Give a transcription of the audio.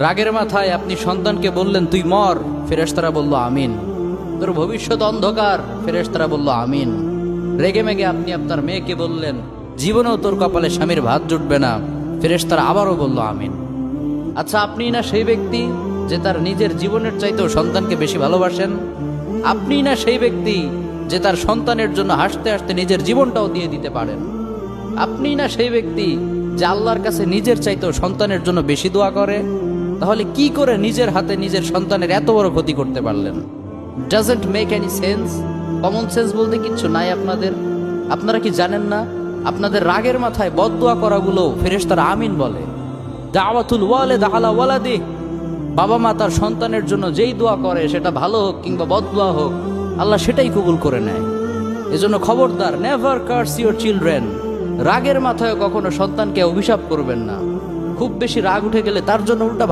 রাগের মাথায় আপনি সন্তানকে বললেন তুই মর, ফেরেশতারা বলল আমিন। তোর ভবিষ্যৎ অন্ধকার, ফেরেশতারা বলল আমিন। রেগে মেগে আপনি আপনার মেয়েকে বললেন জীবনেও তোর কপালে স্বামীর ভাত জুটবে না, ফেরেশতারা আবারও বলল আমিন। আচ্ছা, আপনি না সেই ব্যক্তি যে তার নিজের জীবনের চাইতেও সন্তানকে বেশি ভালোবাসেন? আপনি না সেই ব্যক্তি যে তার সন্তানের জন্য হাসতে হাসতে নিজের জীবনটাও দিয়ে দিতে পারেন? আপনি না সেই ব্যক্তি যে আল্লাহর কাছে নিজের চাইতেও সন্তানের জন্য বেশি দোয়া করে? তাহলে কি করে নিজের হাতে নিজের সন্তানের এত বড় ক্ষতি করতে পারলেন? Doesn't make any sense. Common sense বলতে কিচ্ছু নাই আপনাদের? আপনারা কি জানেন না আপনাদের রাগের মাথায় বদদোয়া করাগুলো ফেরেশতারা আমিন বলে? দাওয়াতুল ওয়ালিদ আলা ওয়ালাদি, বাবা মা তার সন্তানের জন্য যেই দোয়া করে সেটা ভালো হোক কিংবা বদদোয়া হোক, আল্লাহ সেটাই কবুল করে নেয়। এজন্য খবরদার, নেভার কার্স ইউর চিলড্রেন। রাগের মাথায় কখনো সন্তানকে অভিশাপ করবেন না। খুব বেশি রাগ উঠে গেলে তার জন্য উল্টা